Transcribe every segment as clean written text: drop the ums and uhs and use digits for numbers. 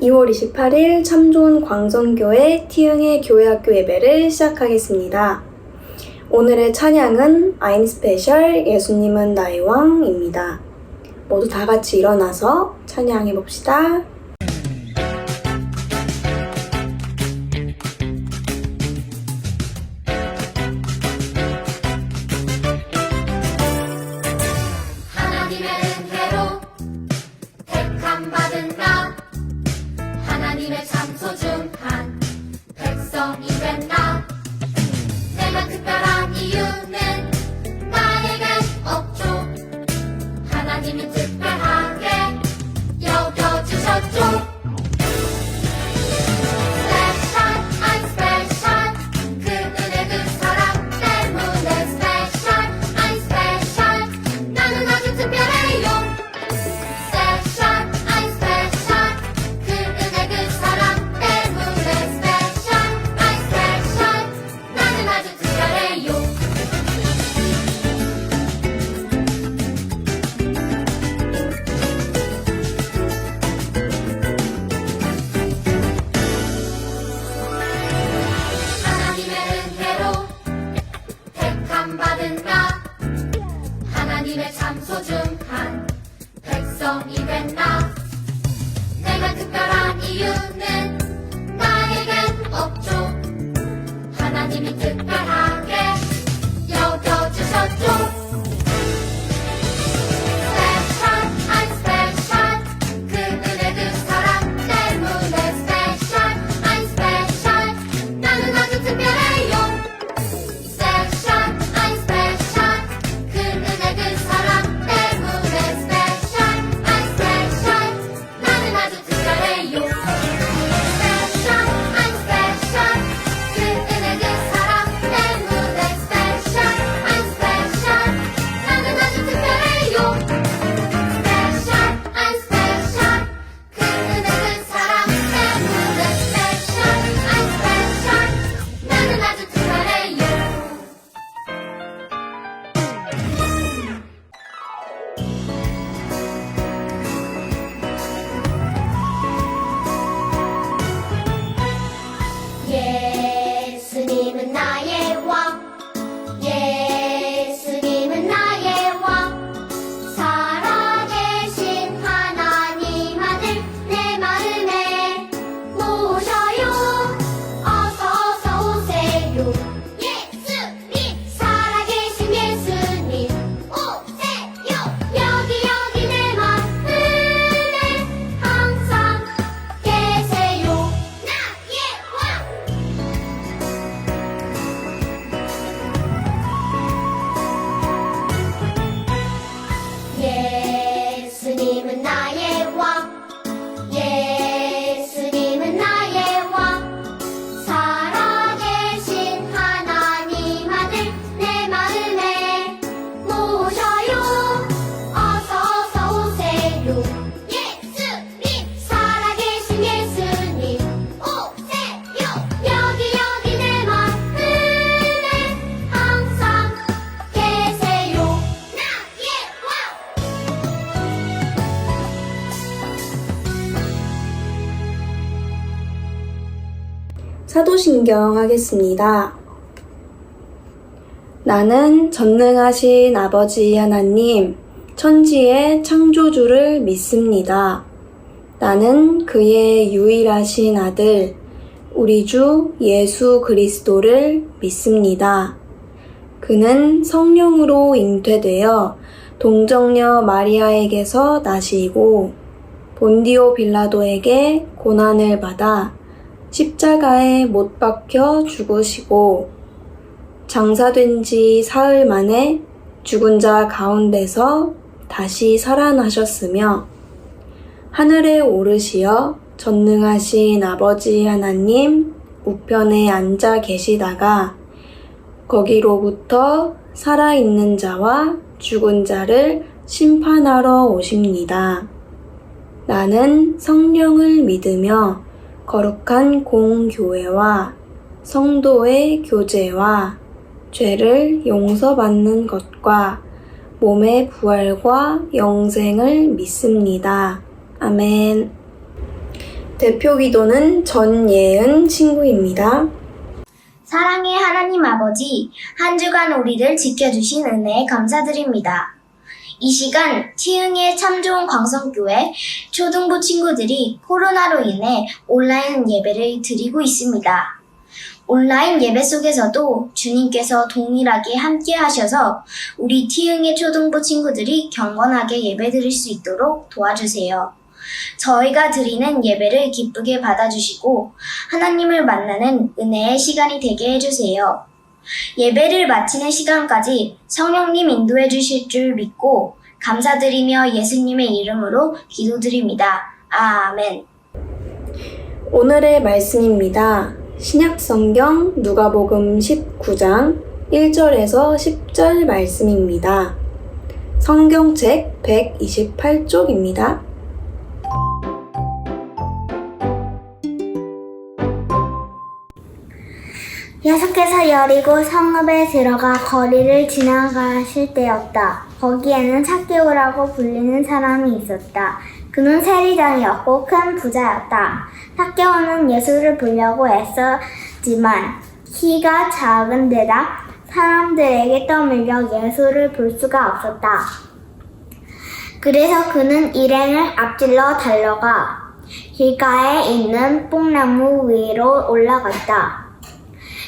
2월 28일 참 좋은 광성교회 티흥의 교회학교 예배를 시작하겠습니다. 오늘의 찬양은 I'm Special 예수님은 나의 왕입니다. 모두 다 같이 일어나서 찬양해 봅시다. 하나님의 은혜로 택함받은 나, 하나님의 참 소중한 백성이 된 나. 내가 특별한 이유는 나에겐 없죠. 하나님이 특별하게 여겨주셨죠. Special, I'm special. 그 은혜 그 사랑 때문에 special, I'm special. 나는 아주 특별해요. Special, I'm special. 그 은혜 그 사랑 때문에 special, I'm special. 나는 아주 특별해요. 하나님의 은혜로 택함받은 나, 하나님의 참 소중한 백성이 된 나. 내가 특별한 이유는 나에겐 없죠. 하나님이 특별하게 여겨주셨죠. Special, I'm special. 그 은혜 그 사랑 때문에 special, I'm special. 나는 아주 특별해요. Special, I'm special. 그 은혜 그 사랑 때문에 special, I'm special. 나는 아주 특별해요. Special, I'm special. 그 은혜 그 사랑 때문에 special, I'm special. 나는 아주 특별해요. Special, I'm special. 그 은혜 그 사랑 때문에 special, I'm special. 나는 아주 특별해요. 예수님은 나의 왕, 예수님은 나의 왕. 살아계신 하나님 아들 내 마음에 모셔요. 어서 오세요. 예수님, 살아계신 예수님 오세요. 여기 내 마음에 항상 계세요. 나의 왕. 예수님은 나의 왕, 예수님은 나의 왕. 살아계신 하나님 아들 내 마음에 모셔요. 어서 오세요. 예수님, 살아계신 예수님 오세요. 여기 내 마음에 항상 계세요. 나의 왕. 사도신경 하겠습니다. 나는 전능하신 아버지 하나님, 천지의 창조주를 믿습니다. 나는 그의 유일하신 아들, 우리 주 예수 그리스도를 믿습니다. 그는 성령으로 잉태되어 동정녀 마리아에게서 나시고 본디오 빌라도에게 고난을 받아 십자가에 못 박혀 죽으시고 장사된 지 사흘 만에 죽은 자 가운데서 다시 살아나셨으며 하늘에 오르시어 전능하신 아버지 하나님 우편에 앉아 계시다가 거기로부터 살아있는 자와 죽은 자를 심판하러 오십니다. 나는 성령을 믿으며 거룩한 공교회와 성도의 교제와 죄를 용서받는 것과 몸의 부활과 영생을 믿습니다. 아멘. 대표 기도는 전예은 친구입니다. 사랑의 하나님 아버지, 한 주간 우리를 지켜주신 은혜에 감사드립니다. 이 시간 티흥의 참 좋은 광성교회 초등부 친구들이 코로나로 인해 온라인 예배를 드리고 있습니다. 온라인 예배 속에서도 주님께서 동일하게 함께 하셔서 우리 티흥의 초등부 친구들이 경건하게 예배 드릴 수 있도록 도와주세요. 저희가 드리는 예배를 기쁘게 받아주시고 하나님을 만나는 은혜의 시간이 되게 해주세요. 예배를 마치는 시간까지 성령님 인도해 주실 줄 믿고 감사드리며 예수님의 이름으로 기도드립니다. 아멘. 오늘의 말씀입니다. 신약성경 누가복음 19장 1절에서 10절 말씀입니다. 성경책 128쪽입니다. 예수께서 여리고 성읍에 들어가 거리를 지나가실 때였다. 거기에는 삭개오라고 불리는 사람이 있었다. 그는 세리장이었고 큰 부자였다. 삭개오는 예수를 보려고 애썼지만 키가 작은 데다 사람들에게 떠밀려 예수를 볼 수가 없었다. 그래서 그는 일행을 앞질러 달려가 길가에 있는 뽕나무 위로 올라갔다.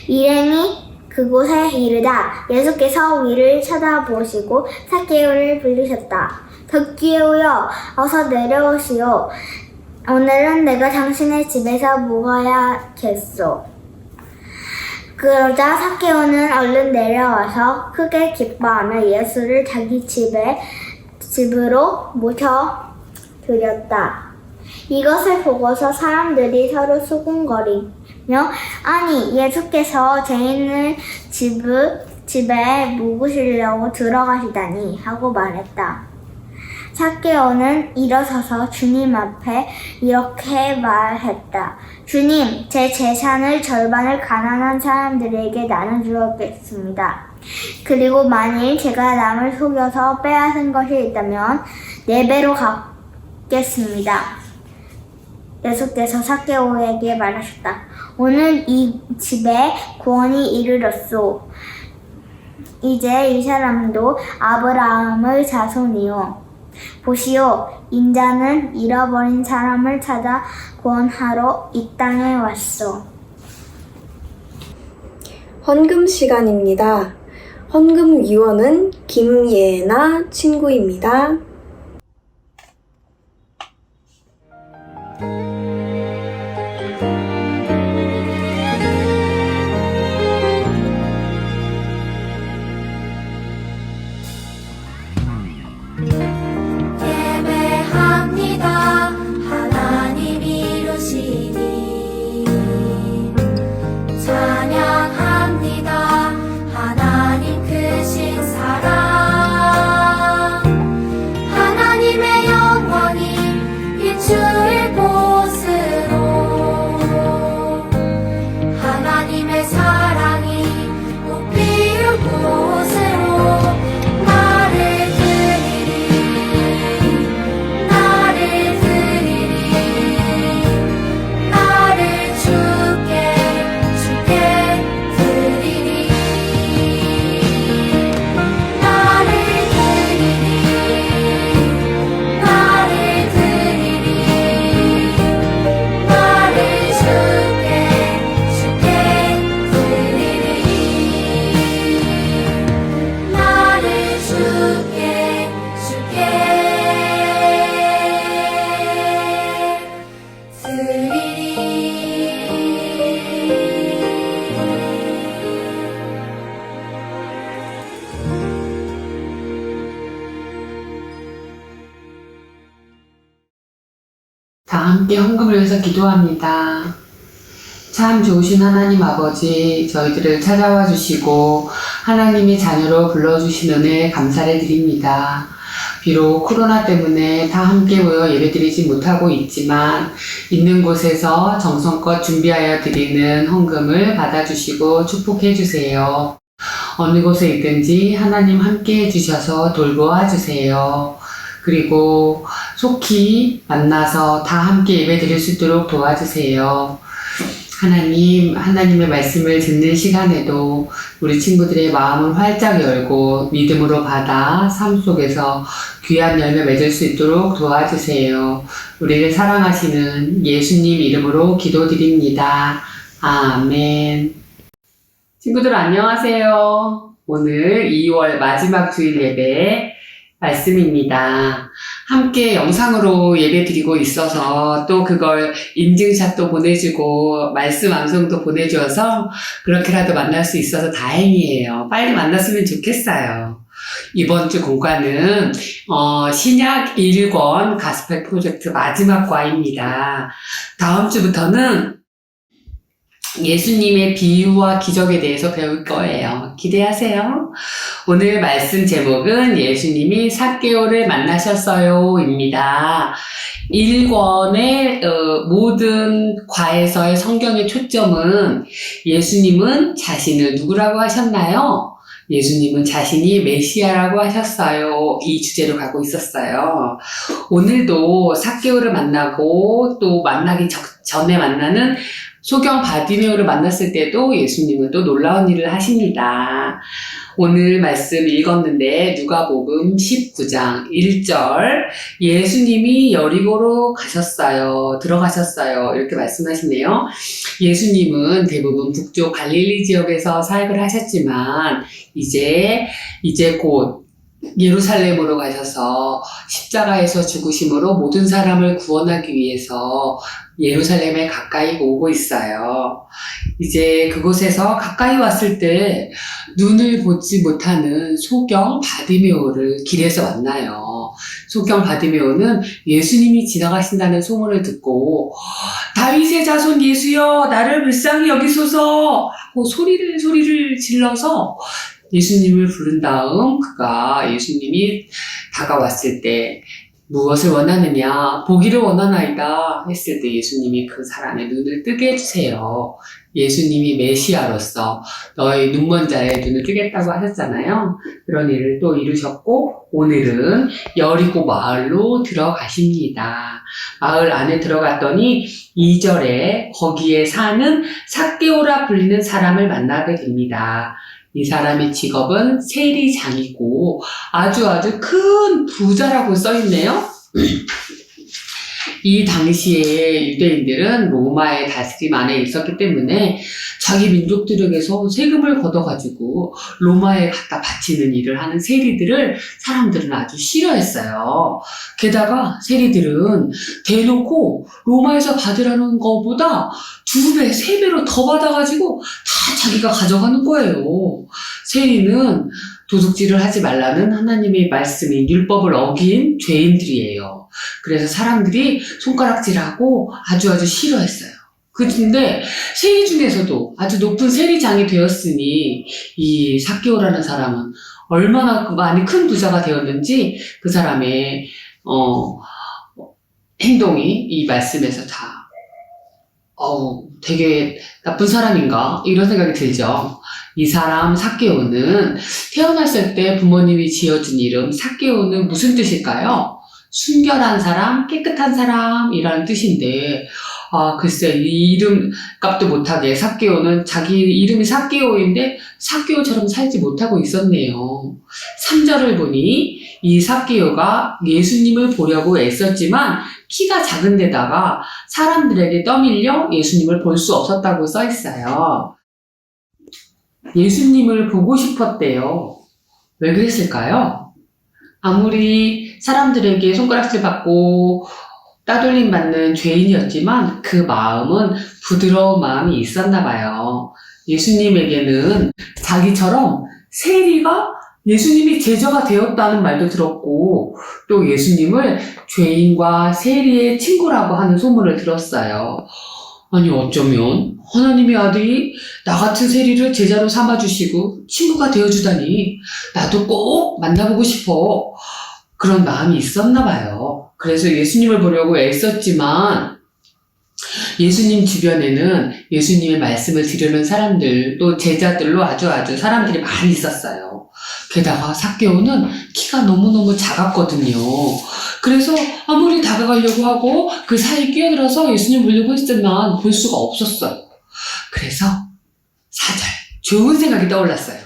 일행이 그곳에 이르다 예수께서 위를 쳐다보시고 삭개오를 부르셨다. 삭개오여, 어서 내려오시오. 오늘은 내가 당신의 집에서 묵어야겠소. 그러자 삭개오는 얼른 내려와서 크게 기뻐하며 예수를 자기 집으로 모셔드렸다. 이것을 보고서 사람들이 서로 수군거리며 아니 예수께서 죄인을 집에 묵으시려고 들어가시다니 하고 말했다. 삭개오는 일어서서 주님 앞에 이렇게 말했다. 주님, 제 재산을 절반을 가난한 사람들에게 나눠주었겠습니다. 그리고 만일 제가 남을 속여서 빼앗은 것이 있다면 4배로 갚겠습니다. 예수께서 삭개오에게 말하셨다. 오늘 이 집에 구원이 이르렀소. 이제 이 사람도 아브라함의 자손이요. 보시오, 인자는 잃어버린 사람을 찾아 구원하러 이 땅에 왔소. 헌금 시간입니다. 헌금 위원은 김예나 친구입니다. 예배합니다. 하나님 이루시니 찬양합니다. 하나님 크신 사랑 하나님의 영광이 비추일 곳으로 하나님의 사랑이 꽃피울 곳으로 나를 다 함께 헌금을 위해서 기도합니다. 참 좋으신 하나님 아버지, 저희들을 찾아와 주시고 하나님의 자녀로 불러주신 은혜에 감사를 드립니다. 비록 코로나 때문에 다 함께 모여 예배드리지 못하고 있지만 있는 곳에서 정성껏 준비하여 드리는 헌금을 받아주시고 축복해 주세요. 어느 곳에 있든지 하나님 함께 해주셔서 돌보아 주세요. 그리고 속히 만나서 다 함께 예배드릴 수 있도록 도와주세요. 하나님의 말씀을 듣는 시간에도 우리 친구들의 마음을 활짝 열고 믿음으로 받아 삶 속에서 귀한 열매 맺을 수 있도록 도와주세요. 우리를 사랑하시는 예수님 이름으로 기도드립니다. 아멘. 친구들 안녕하세요. 오늘 2월 마지막 주일 예배 말씀입니다. 함께 영상으로 예배 드리고 있어서 또 그걸 인증샷도 보내주고 말씀 암송도 보내주어서 그렇게라도 만날 수 있어서 다행이에요. 빨리 만났으면 좋겠어요. 이번 주 공과는 신약 1권 가스펠 프로젝트 마지막 과입니다. 다음 주부터는 예수님의 비유와 기적에 대해서 배울 거예요. 기대하세요. 오늘 말씀 제목은 예수님이 삭개오를 만나셨어요 입니다. 1권의 모든 과에서의 성경의 초점은 예수님은 자신을 누구라고 하셨나요? 예수님은 자신이 메시아라고 하셨어요. 이 주제로 가고 있었어요. 오늘도 삭개오를 만나고 또 만나기 전에 만나는 소경 바디메오를 만났을 때도 예수님은 또 놀라운 일을 하십니다. 오늘 말씀 읽었는데 누가복음 19장 1절 예수님이 여리고로 들어가셨어요. 이렇게 말씀하시네요. 예수님은 대부분 북쪽 갈릴리 지역에서 사역을 하셨지만 이제 곧 예루살렘으로 가셔서 십자가에서 죽으심으로 모든 사람을 구원하기 위해서 예루살렘에 가까이 오고 있어요. 이제 그곳에서 가까이 왔을 때 눈을 보지 못하는 소경 바디메오를 길에서 만나요. 소경 바디메오는 예수님이 지나가신다는 소문을 듣고 다윗의 자손 예수여 나를 불쌍히 여기소서 하고 소리를 질러서 예수님을 부른 다음 그가 예수님이 다가왔을 때 무엇을 원하느냐 보기를 원하나이다 했을 때 예수님이 그 사람의 눈을 뜨게 해주세요. 예수님이 메시아로서 너의 눈먼 자의 눈을 뜨겠다고 하셨잖아요. 그런 일을 또 이루셨고 오늘은 여리고 마을로 들어가십니다. 마을 안에 들어갔더니 2절에 거기에 사는 삭개오라 불리는 사람을 만나게 됩니다. 이 사람의 직업은 세리장이고 아주 큰 부자라고 써있네요. 이 당시에 유대인들은 로마의 다스림 안에 있었기 때문에 자기 민족들에게서 세금을 걷어가지고 로마에 갖다 바치는 일을 하는 세리들을 사람들은 아주 싫어했어요. 게다가 세리들은 대놓고 로마에서 받으라는 것보다 2배, 3배로 더 받아가지고 다 자기가 가져가는 거예요. 세리는 도둑질을 하지 말라는 하나님의 말씀인 율법을 어긴 죄인들이에요. 그래서 사람들이 손가락질하고 아주 싫어했어요. 근데 세리 중에서도 아주 높은 세리장이 되었으니 이 삭개오라는 사람은 얼마나 많이 큰 부자가 되었는지 그 사람의 행동이 이 말씀에서 다 되게 나쁜 사람인가? 이런 생각이 들죠. 이 사람 삭개오는 태어났을 때 부모님이 지어준 이름 삭개오는 무슨 뜻일까요? 순결한 사람, 깨끗한 사람이라는 뜻인데 글쎄 이 이름 값도 못하게 삭개오는 자기 이름이 삭개오인데 삭개오처럼 살지 못하고 있었네요. 3절을 보니 이 삭개오가 예수님을 보려고 애썼지만 키가 작은 데다가 사람들에게 떠밀려 예수님을 볼 수 없었다고 써있어요. 예수님을 보고 싶었대요. 왜 그랬을까요? 아무리 사람들에게 손가락질 받고 따돌림 받는 죄인이었지만 그 마음은 부드러운 마음이 있었나 봐요. 예수님에게는 자기처럼 세리가 예수님이 제자가 되었다는 말도 들었고 또 예수님을 죄인과 세리의 친구라고 하는 소문을 들었어요. 아니 어쩌면 하나님의 아들이 나 같은 세리를 제자로 삼아주시고 친구가 되어주다니 나도 꼭 만나보고 싶어. 그런 마음이 있었나 봐요. 그래서 예수님을 보려고 애썼지만 예수님 주변에는 예수님의 말씀을 들으는 사람들 또 제자들로 아주 사람들이 많이 있었어요. 게다가 삭개오는 키가 너무너무 작았거든요. 그래서 아무리 다가가려고 하고 그 사이에 끼어들어서 예수님 보려고 했지만 볼 수가 없었어요. 그래서 4절 좋은 생각이 떠올랐어요.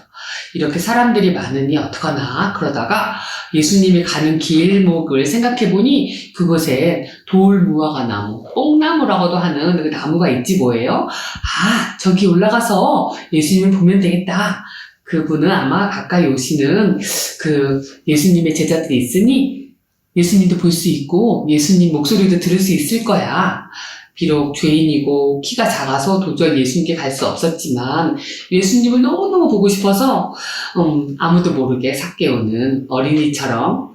이렇게 사람들이 많으니 어떡하나 그러다가 예수님이 가는 길목을 생각해보니 그곳에 돌무화과 나무, 뽕나무라고도 하는 그 나무가 있지 뭐예요? 아, 저기 올라가서 예수님을 보면 되겠다. 그분은 아마 가까이 오시는 그 예수님의 제자들이 있으니 예수님도 볼 수 있고 예수님 목소리도 들을 수 있을 거야. 비록 죄인이고 키가 작아서 도저히 예수님께 갈 수 없었지만 예수님을 너무너무 보고 싶어서 아무도 모르게 삭개오는 어린이처럼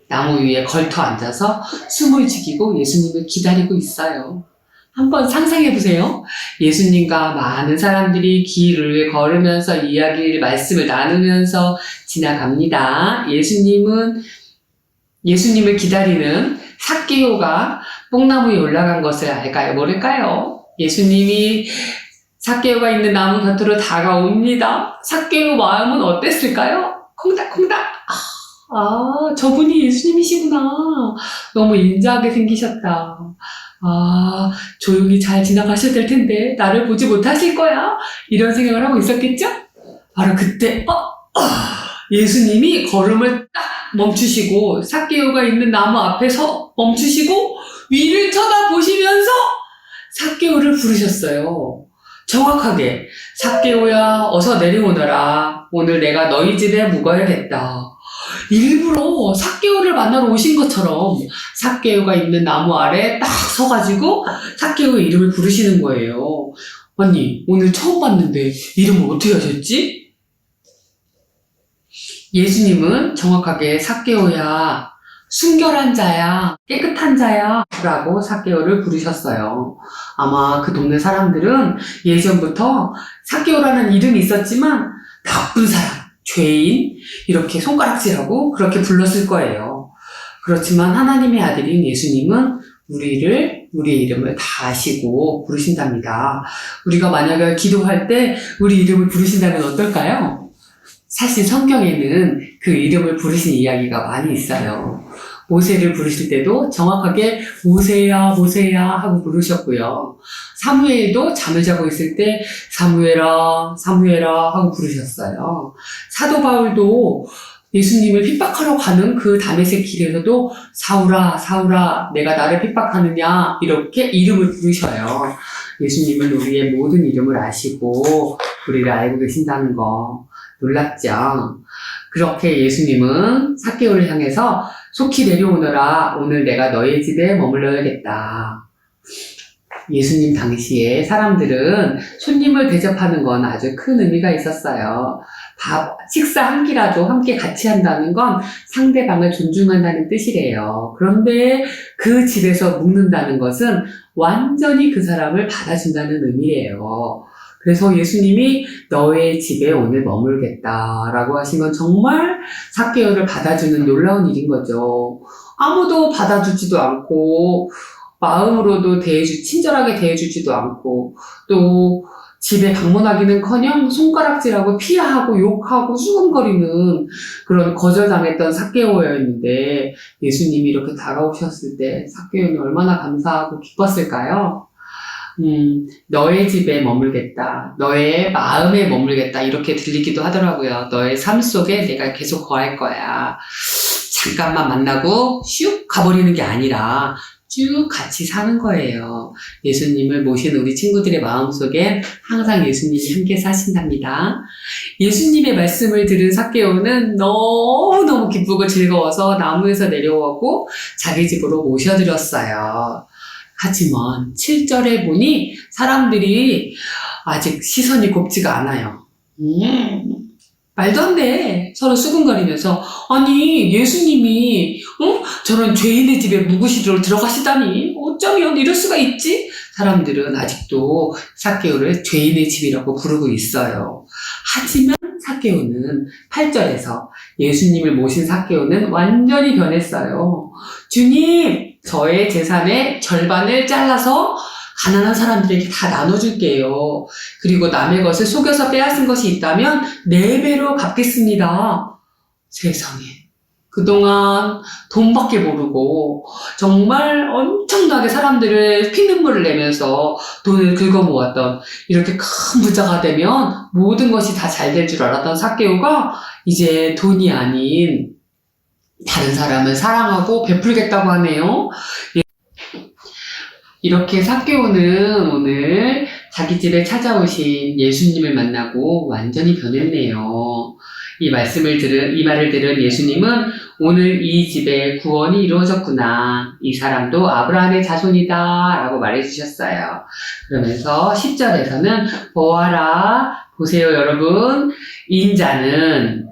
나무 위에 걸터 앉아서 숨을 죽이고 예수님을 기다리고 있어요. 한번 상상해 보세요. 예수님과 많은 사람들이 길을 걸으면서 말씀을 나누면서 지나갑니다. 예수님을 기다리는 삭개오가 뽕나무 위에 올라간 것을 알까요? 모를까요? 예수님이 삭개오가 있는 나무 곁으로 다가옵니다. 삭개오 마음은 어땠을까요? 콩닥콩닥. 저분이 예수님이시구나. 너무 인자하게 생기셨다. 조용히 잘 지나가셔야 될 텐데 나를 보지 못하실 거야. 이런 생각을 하고 있었겠죠? 바로 그때 예수님이 걸음을 딱 멈추시고 삭개오가 있는 나무 앞에서 멈추시고 위를 쳐다보시면서 삭개오를 부르셨어요. 정확하게 삭개오야 어서 내려오너라. 오늘 내가 너희 집에 묵어야겠다. 일부러 삭개오를 만나러 오신 것처럼 삭개오가 있는 나무 아래 딱 서가지고 삭개오의 이름을 부르시는 거예요. 아니 오늘 처음 봤는데 이름을 어떻게 하셨지? 예수님은 정확하게 삭개오야, 순결한 자야, 깨끗한 자야 라고 삭개오를 부르셨어요. 아마 그 동네 사람들은 예전부터 삭개오라는 이름이 있었지만 나쁜 사람, 죄인 이렇게 손가락질하고 그렇게 불렀을 거예요. 그렇지만 하나님의 아들인 예수님은 우리의 이름을 다 아시고 부르신답니다. 우리가 만약에 기도할 때 우리 이름을 부르신다면 어떨까요? 사실 성경에는 그 이름을 부르신 이야기가 많이 있어요. 모세를 부르실 때도 정확하게 모세야 모세야 하고 부르셨고요. 사무엘도 잠을 자고 있을 때 사무엘아 사무엘아 하고 부르셨어요. 사도 바울도 예수님을 핍박하러 가는 그 다메섹 길에서도 사울아 사울아 내가 나를 핍박하느냐 이렇게 이름을 부르셔요. 예수님은 우리의 모든 이름을 아시고 우리를 알고 계신다는 거 놀랍죠? 그렇게 예수님은 삭개오를 향해서 속히 내려오너라. 오늘 내가 너희 집에 머물러야겠다. 예수님 당시에 사람들은 손님을 대접하는 건 아주 큰 의미가 있었어요. 식사 한 끼라도 함께 같이 한다는 건 상대방을 존중한다는 뜻이래요. 그런데 그 집에서 묵는다는 것은 완전히 그 사람을 받아준다는 의미예요. 그래서 예수님이 너의 집에 오늘 머물겠다라고 하신 건 정말 삭개오를 받아주는 놀라운 일인 거죠. 아무도 받아주지도 않고 마음으로도 친절하게 대해주지도 않고 또 집에 방문하기는커녕 손가락질하고 피하고 욕하고 수근거리는 그런 거절당했던 삭개오였는데 예수님이 이렇게 다가오셨을 때 삭개오는 얼마나 감사하고 기뻤을까요? 너의 집에 머물겠다. 너의 마음에 머물겠다. 이렇게 들리기도 하더라고요. 너의 삶 속에 내가 계속 거할 거야. 잠깐만 만나고 슉 가버리는 게 아니라 쭉 같이 사는 거예요. 예수님을 모신 우리 친구들의 마음속엔 항상 예수님이 함께 사신답니다. 예수님의 말씀을 들은 삭개오는 너무너무 기쁘고 즐거워서 나무에서 내려오고 자기 집으로 모셔드렸어요. 하지만 7절에 보니 사람들이 아직 시선이 곱지가 않아요. 말도 안 돼. 서로 수근거리면서 아니 예수님이 저런 죄인의 집에 묵으시러 들어가시다니 어쩌면 이럴 수가 있지? 사람들은 아직도 삭개오를 죄인의 집이라고 부르고 있어요. 하지만 삭개오는 8절에서 예수님을 모신 삭개오는 완전히 변했어요. 주님, 저의 재산의 절반을 잘라서 가난한 사람들에게 다 나눠줄게요. 그리고 남의 것을 속여서 빼앗은 것이 있다면 4배로 갚겠습니다. 세상에. 그동안 돈밖에 모르고 정말 엄청나게 사람들을 피눈물을 내면서 돈을 긁어 모았던 이렇게 큰 부자가 되면 모든 것이 다 잘 될 줄 알았던 삭개오가 이제 돈이 아닌 다른 사람을 사랑하고 베풀겠다고 하네요. 이렇게 삭개오는 오늘 자기 집에 찾아오신 예수님을 만나고 완전히 변했네요. 이 말을 들은 예수님은 오늘 이 집에 구원이 이루어졌구나. 이 사람도 아브라함의 자손이다. 라고 말해주셨어요. 그러면서 10절에서는 보아라, 보세요 여러분. 인자는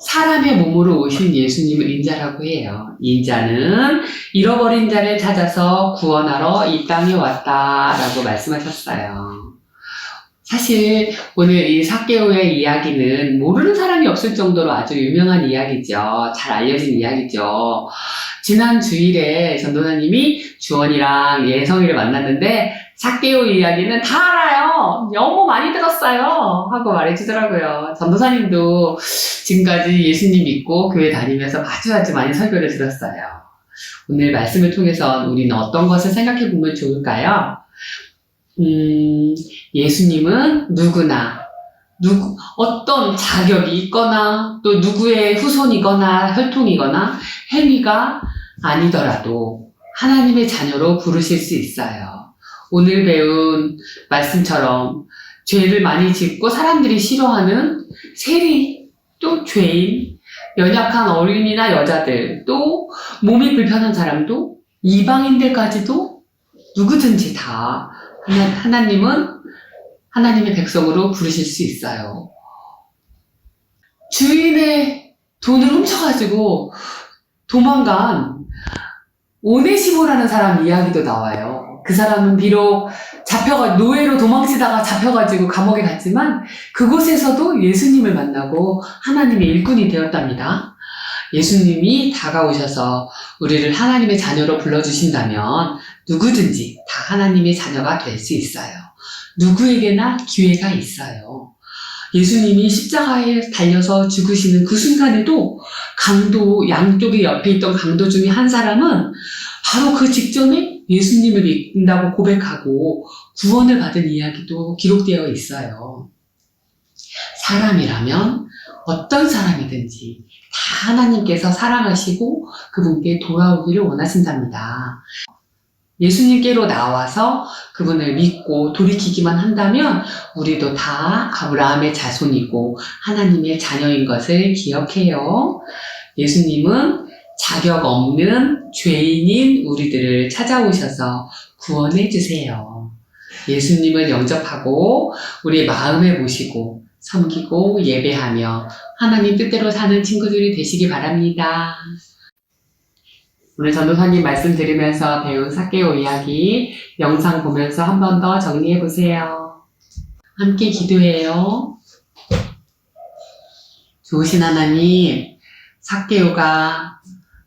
사람의 몸으로 오신 예수님을 인자라고 해요. 인자는 잃어버린 자를 찾아서 구원하러 이 땅에 왔다라고 말씀하셨어요. 사실 오늘 이 삭개오의 이야기는 모르는 사람이 없을 정도로 아주 유명한 이야기죠. 잘 알려진 이야기죠. 지난 주일에 전도사님이 주원이랑 예성이를 만났는데 삭개오 이야기는 다 알아요. 너무 많이 들었어요. 하고 말해주더라고요. 전도사님도 지금까지 예수님 믿고 교회 다니면서 아주 많이 설교를 들었어요. 오늘 말씀을 통해서 우리는 어떤 것을 생각해 보면 좋을까요? 예수님은 누구나 어떤 자격이 있거나 또 누구의 후손이거나 혈통이거나 행위가 아니더라도 하나님의 자녀로 부르실 수 있어요. 오늘 배운 말씀처럼 죄를 많이 짓고 사람들이 싫어하는 세리, 또 죄인, 연약한 어린이나 여자들, 또 몸이 불편한 사람도 이방인들까지도 누구든지 다 하나님은 하나님의 백성으로 부르실 수 있어요. 주인의 돈을 훔쳐가지고 도망간 오네시모라는 사람 이야기도 나와요. 그 사람은 비록 노예로 도망치다가 잡혀가지고 감옥에 갔지만 그곳에서도 예수님을 만나고 하나님의 일꾼이 되었답니다. 예수님이 다가오셔서 우리를 하나님의 자녀로 불러주신다면 누구든지 다 하나님의 자녀가 될 수 있어요. 누구에게나 기회가 있어요. 예수님이 십자가에 달려서 죽으시는 그 순간에도 양쪽에 옆에 있던 강도 중에 한 사람은 바로 그 직전에 예수님을 믿는다고 고백하고 구원을 받은 이야기도 기록되어 있어요. 사람이라면 어떤 사람이든지 다 하나님께서 사랑하시고 그분께 돌아오기를 원하신답니다. 예수님께로 나와서 그분을 믿고 돌이키기만 한다면 우리도 다 아브라함의 자손이고 하나님의 자녀인 것을 기억해요. 예수님은 자격 없는 죄인인 우리들을 찾아오셔서 구원해 주세요. 예수님을 영접하고 우리 마음에 모시고 섬기고 예배하며 하나님 뜻대로 사는 친구들이 되시기 바랍니다. 오늘 전도사님 말씀 들으면서 배운 삭개오 이야기 영상 보면서 한 번 더 정리해 보세요. 함께 기도해요. 좋으신 하나님, 삭개오가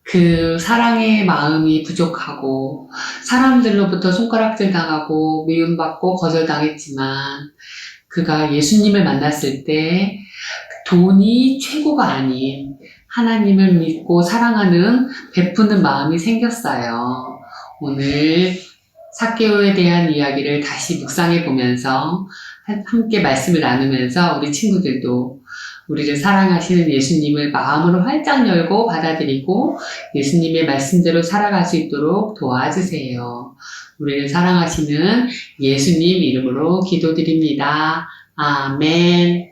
그 사랑의 마음이 부족하고 사람들로부터 손가락질 당하고 미움받고 거절당했지만 그가 예수님을 만났을 때 돈이 최고가 아닌 하나님을 믿고 사랑하는 베푸는 마음이 생겼어요. 오늘 삭개오에 대한 이야기를 다시 묵상해 보면서 함께 말씀을 나누면서 우리 친구들도 우리를 사랑하시는 예수님을 마음으로 활짝 열고 받아들이고 예수님의 말씀대로 살아갈 수 있도록 도와주세요. 우리를 사랑하시는 예수님 이름으로 기도드립니다. 아멘.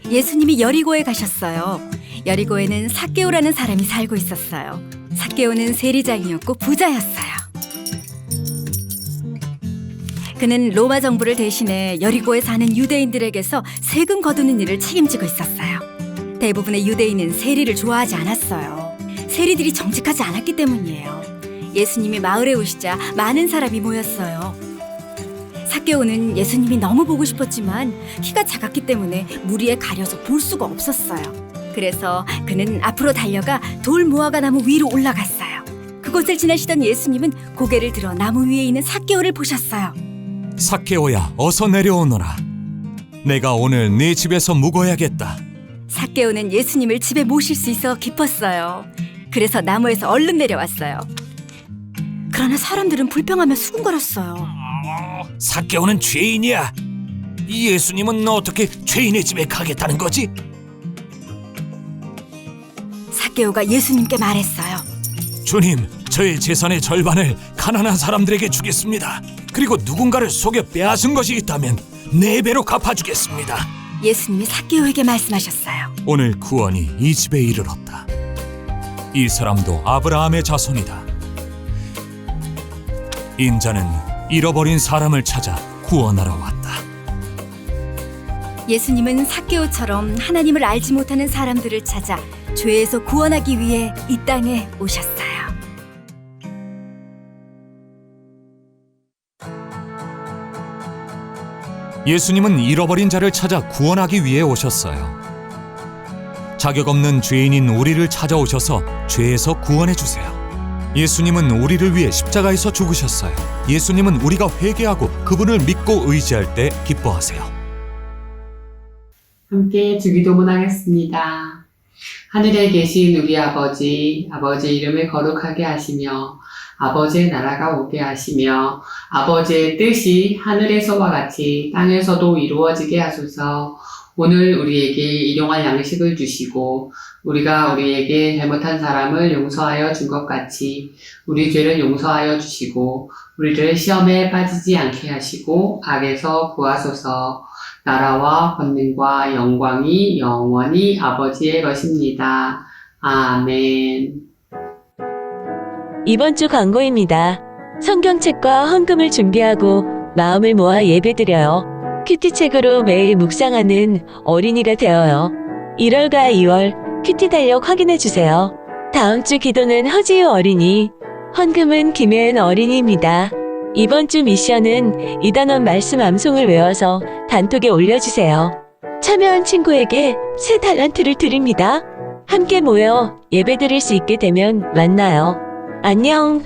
예수님이 여리고에 가셨어요. 여리고에는 삭개오라는 사람이 살고 있었어요. 삭개오는 세리장이었고 부자였어요. 그는 로마 정부를 대신해 여리고에 사는 유대인들에게서 세금 거두는 일을 책임지고 있었어요. 대부분의 유대인은 세리를 좋아하지 않았어요. 세리들이 정직하지 않았기 때문이에요. 예수님이 마을에 오시자 많은 사람이 모였어요. 삭개오는 예수님이 너무 보고 싶었지만 키가 작았기 때문에 무리에 가려서 볼 수가 없었어요. 그래서 그는 앞으로 달려가 돌 모아가 나무 위로 올라갔어요. 그곳을 지나시던 예수님은 고개를 들어 나무 위에 있는 삭개오를 보셨어요. 삭개오야, 어서 내려오너라. 내가 오늘 네 집에서 묵어야겠다. 삭개오는 예수님을 집에 모실 수 있어 기뻤어요. 그래서 나무에서 얼른 내려왔어요. 그러나 사람들은 불평하며 수군거렸어요. 삭개오는 죄인이야. 이 예수님은 어떻게 죄인의 집에 가겠다는 거지? 삭개오가 예수님께 말했어요. 주님, 저의 재산의 절반을 가난한 사람들에게 주겠습니다. 그리고 누군가를 속여 빼앗은 것이 있다면 4배로 갚아주겠습니다. 예수님이 삭개오에게 말씀하셨어요. 오늘 구원이 이 집에 이르렀다. 이 사람도 아브라함의 자손이다. 인자는 잃어버린 사람을 찾아 구원하러 왔다. 예수님은 삭개오처럼 하나님을 알지 못하는 사람들을 찾아 죄에서 구원하기 위해 이 땅에 오셨어요. 예수님은 잃어버린 자를 찾아 구원하기 위해 오셨어요. 자격 없는 죄인인 우리를 찾아오셔서 죄에서 구원해 주세요. 예수님은 우리를 위해 십자가에서 죽으셨어요. 예수님은 우리가 회개하고 그분을 믿고 의지할 때 기뻐하세요. 함께 주기도문 하겠습니다. 하늘에 계신 우리 아버지, 아버지의 이름을 거룩하게 하시며 아버지의 나라가 오게 하시며 아버지의 뜻이 하늘에서와 같이 땅에서도 이루어지게 하소서. 오늘 우리에게 일용할 양식을 주시고 우리가 우리에게 잘못한 사람을 용서하여 준 것 같이 우리 죄를 용서하여 주시고 우리를 시험에 빠지지 않게 하시고 악에서 구하소서. 나라와 권능과 영광이 영원히 아버지의 것입니다. 아멘. 이번 주 광고입니다. 성경책과 헌금을 준비하고 마음을 모아 예배드려요. 큐티책으로 매일 묵상하는 어린이가 되어요. 1월과 2월 큐티 달력 확인해주세요. 다음 주 기도는 허지유 어린이, 헌금은 김혜은 어린이입니다. 이번 주 미션은 이단원 말씀 암송을 외워서 단톡에 올려주세요. 참여한 친구에게 새 달란트를 드립니다. 함께 모여 예배드릴 수 있게 되면 만나요. 안녕.